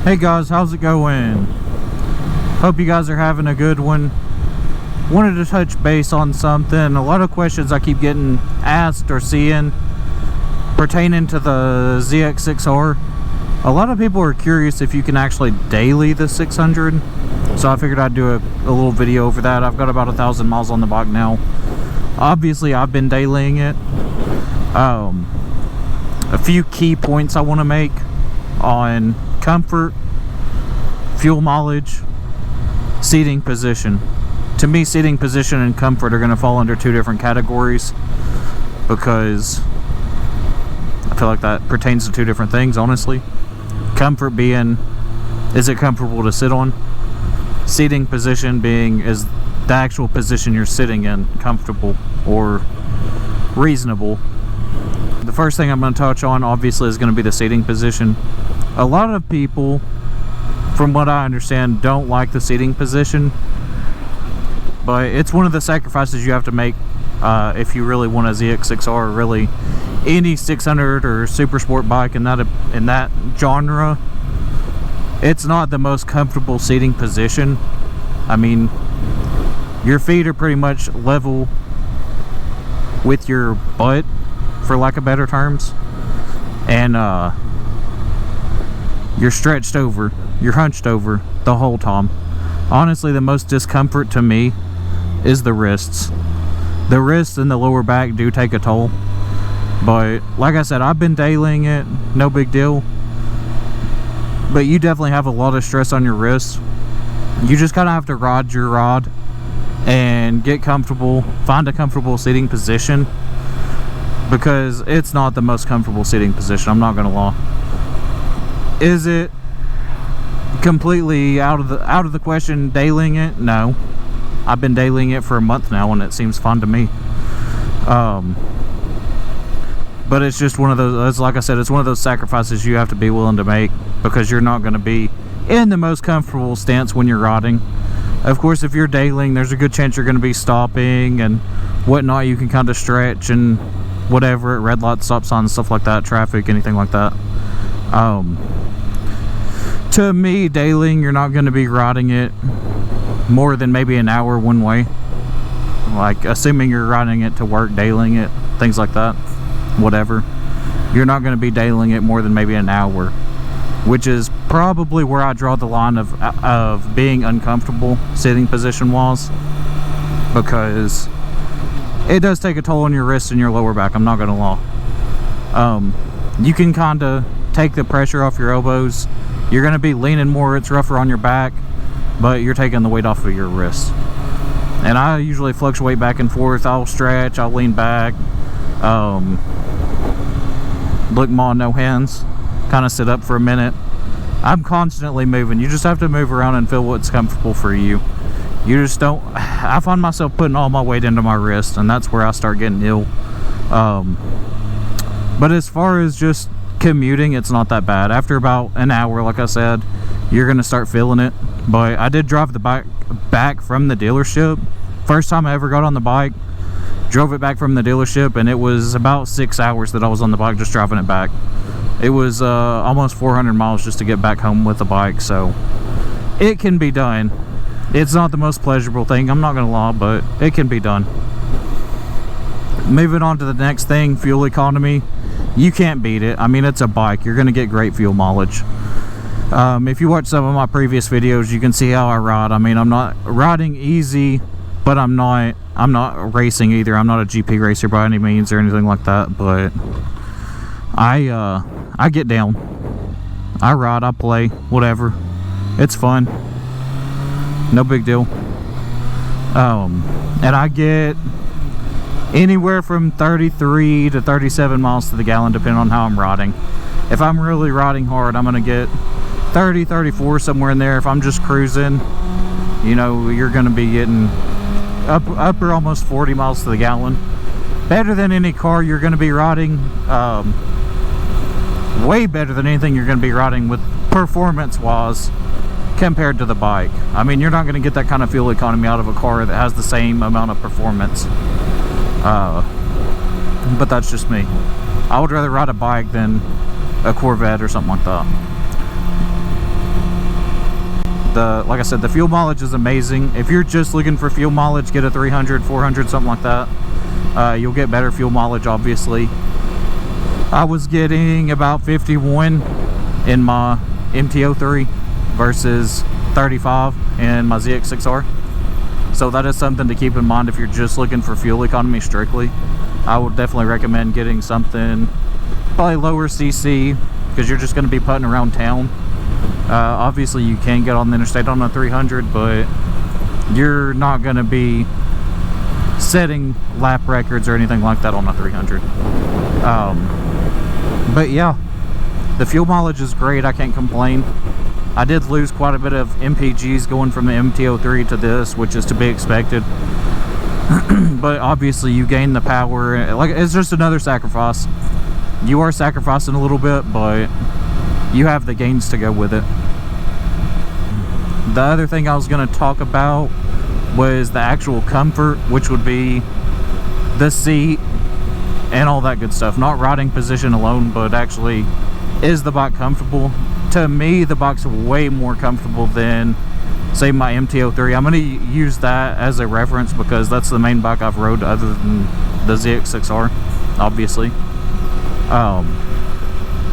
Hey guys, how's it going? Hope you guys are having a good one. Wanted to touch base on something. A lot of questions I keep getting asked or seeing pertaining to the ZX6R. A lot of people are curious if you can actually daily the 600. So I figured I'd do a little video over that. I've got about 1,000 miles on the bike now. Obviously I've been dailying it. A few key points I want to make on comfort, fuel mileage, seating position. To me, seating position and comfort are going to fall under two different categories because I feel like that pertains to two different things, honestly. Comfort being, is it comfortable to sit on? Seating position being, is the actual position you're sitting in comfortable or reasonable? The first thing I'm going to touch on, obviously, is going to be the seating position. A lot of people, from what I understand, don't like the seating position, but it's one of the sacrifices you have to make if you really want a ZX6R, or really any 600 or super sport bike in that genre. It's not the most comfortable seating position. I mean, your feet are pretty much level with your butt, for lack of better terms, and you're stretched over, you're hunched over the whole time. Honestly, the most discomfort to me is the wrists. The wrists and the lower back do take a toll, but like I said, I've been dailying it, no big deal. But you definitely have a lot of stress on your wrists. You just kind of have to ride your rod and get comfortable, find a comfortable seating position, because it's not the most comfortable seating position, I'm not gonna lie. Is it completely out of the question dailying it? No. I've been dailying it for a month now and it seems fun to me. But it's just one of those, like I said, it's one of those sacrifices you have to be willing to make, because you're not going to be in the most comfortable stance when you're riding. Of course, if you're dailying, there's a good chance you're going to be stopping and whatnot. You can kind of stretch and whatever at red lights, stop signs, stuff like that, traffic, anything like that. To me, dailying, you're not going to be riding it more than maybe an hour one way. Like, assuming you're riding it to work, dailying it, things like that, whatever. You're not going to be dailying it more than maybe an hour, which is probably where I draw the line of being uncomfortable sitting position wise, because it does take a toll on your wrists and your lower back, I'm not going to lie. You can kind of take the pressure off your elbows. You're going to be leaning more, it's rougher on your back, but you're taking the weight off of your wrists. And I usually fluctuate back and forth. I'll stretch, I'll lean back, look ma, no hands, kind of sit up for a minute. I'm constantly moving. You just have to move around and feel what's comfortable for you. You just don't, I find myself putting all my weight into my wrist, and that's where I start getting ill. But as far as just commuting, it's not that bad. After about an hour, like I said, you're gonna start feeling it. But I did drive the bike back from the dealership. First time I ever got on the bike, drove it back from the dealership, and it was about 6 hours that I was on the bike just driving it back. It was almost 400 miles just to get back home with the bike, so it can be done. It's not the most pleasurable thing, I'm not gonna lie, but it can be done. Moving on to the next thing, fuel economy. You can't beat it. I mean, it's a bike. You're gonna get great fuel mileage. If you watch some of my previous videos, you can see how I ride. I mean, I'm not riding easy, but I'm not racing either. I'm not a GP racer by any means or anything like that, but I get down. I ride, I play, whatever. It's fun. No big deal. And I get anywhere from 33 to 37 miles to the gallon, depending on how I'm riding. If I'm really riding hard, I'm gonna get 30, 34, somewhere in there. If I'm just cruising, you know, you're gonna be getting upper almost 40 miles to the gallon. Better than any car you're gonna be riding. Way better than anything you're gonna be riding with performance wise compared to the bike. I mean, you're not gonna get that kind of fuel economy out of a car that has the same amount of performance. But that's just me. I would rather ride a bike than a Corvette or something like that. Like I said, the fuel mileage is amazing. If you're just looking for fuel mileage, get a 300, 400, something like that. You'll get better fuel mileage, obviously. I was getting about 51 in my MT-03 versus 35 in my ZX6R. So that is something to keep in mind if you're just looking for fuel economy strictly. I would definitely recommend getting something probably lower CC, because you're just going to be putting around town. Obviously you can get on the interstate on a 300, but you're not going to be setting lap records or anything like that on a 300. But yeah, the fuel mileage is great. I can't complain. I did lose quite a bit of MPGs going from the MT-03 to this, which is to be expected. But obviously you gain the power. Like, it's just another sacrifice. You are sacrificing a little bit, but you have the gains to go with it. The other thing I was going to talk about was the actual comfort, which would be the seat and all that good stuff. Not riding position alone, but actually, is the bike comfortable? To me, the bike's way more comfortable than, say, my MT-03. I'm going to use that as a reference because that's the main bike I've rode other than the ZX6R, obviously.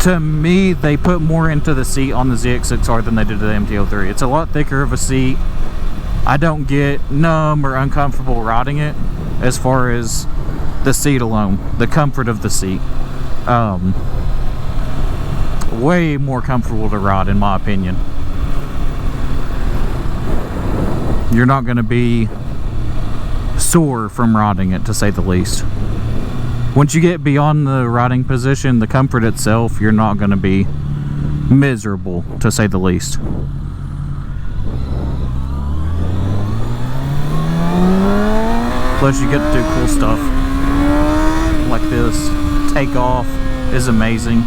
To me, they put more into the seat on the ZX6R than they did the MT-03. It's a lot thicker of a seat. I don't get numb or uncomfortable riding it as far as the seat alone, the comfort of the seat. Way more comfortable to ride, in my opinion. You're not going to be sore from riding it, to say the least. Once you get beyond the riding position, the comfort itself, you're not going to be miserable, to say the least. Plus you get to do cool stuff like this. Takeoff is amazing.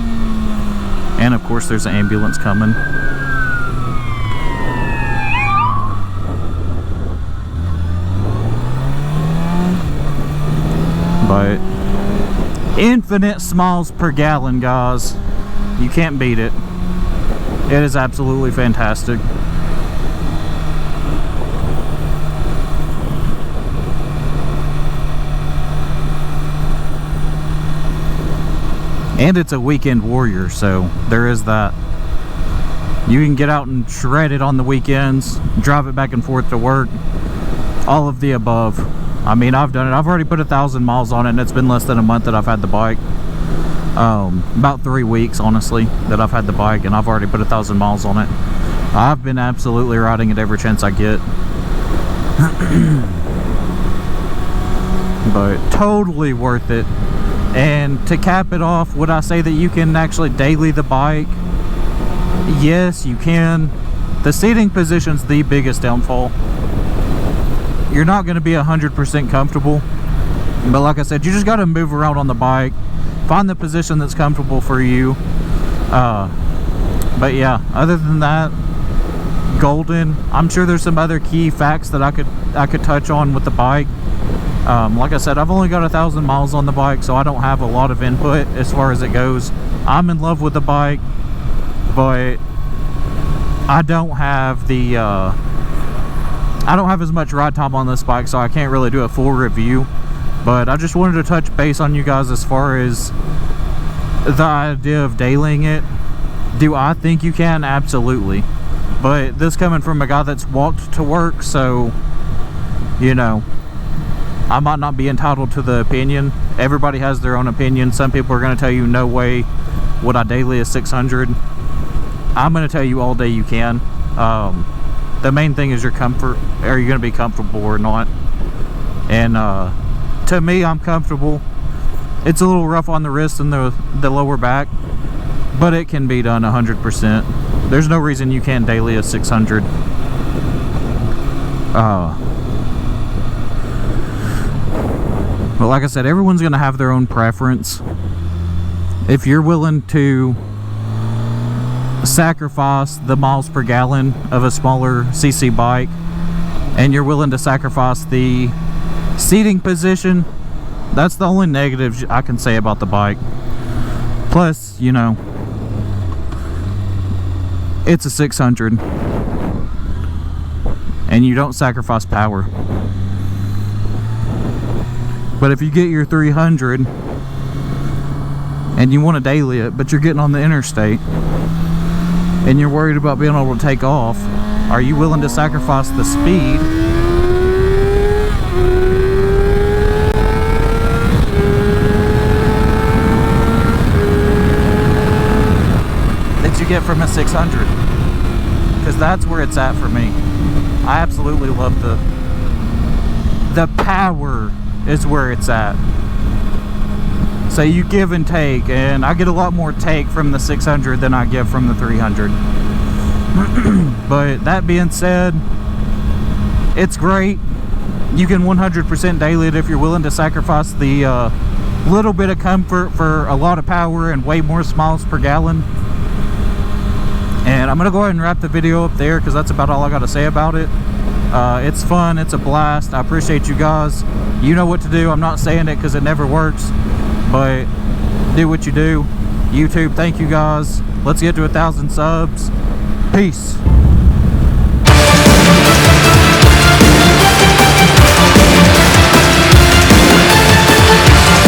And of course there's an ambulance coming. But infinite smiles per gallon, guys. You can't beat it. It is absolutely fantastic. And it's a weekend warrior, so there is that. You can get out and shred it on the weekends, drive it back and forth to work, all of the above. I mean, I've done it. I've already put 1,000 miles on it, and it's been less than a month that I've had the bike. About 3 weeks, honestly, that I've had the bike, and I've already put 1,000 miles on it. I've been absolutely riding it every chance I get. But totally worth it. And to cap it off, would I say that you can actually daily the bike? Yes, you can. The seating position's the biggest downfall. You're not going to be 100% comfortable, but like I said, you just got to move around on the bike, find the position that's comfortable for you. But yeah, other than that, golden. I'm sure there's some other key facts that I could touch on with the bike. Like I said, I've only got 1,000 miles on the bike, so I don't have a lot of input as far as it goes. I'm in love with the bike, but I don't have the I don't have as much ride time on this bike, so I can't really do a full review. But I just wanted to touch base on you guys as far as the idea of dailying it. Do I think you can? Absolutely. But this coming from a guy that's walked to work, so, you know, I might not be entitled to the opinion. Everybody has their own opinion. Some people are going to tell you, no way would I daily a 600. I'm going to tell you all day you can. The main thing is your comfort. Are you going to be comfortable or not? And to me, I'm comfortable. It's a little rough on the wrist and the lower back, but it can be done 100%. There's no reason you can't daily a 600. But like I said, everyone's going to have their own preference. If you're willing to sacrifice the miles per gallon of a smaller CC bike, and you're willing to sacrifice the seating position, that's the only negative I can say about the bike. Plus, you know, it's a 600. and you don't sacrifice power. But if you get your 300 and you want to daily it, but you're getting on the interstate and you're worried about being able to take off, are you willing to sacrifice the speed that you get from a 600? Because that's where it's at for me. I absolutely love the power is where it's at. So you give and take, and I get a lot more take from the 600 than I get from the 300. But that being said, it's great. You can 100% daily it if you're willing to sacrifice the little bit of comfort for a lot of power and way more miles per gallon. And I'm gonna go ahead and wrap the video up there because that's about all I got to say about it. It's fun, it's a blast. I appreciate you guys. You know what to do. I'm not saying it because it never works, but do what you do. YouTube, thank you guys. Let's get to 1,000 subs. Peace.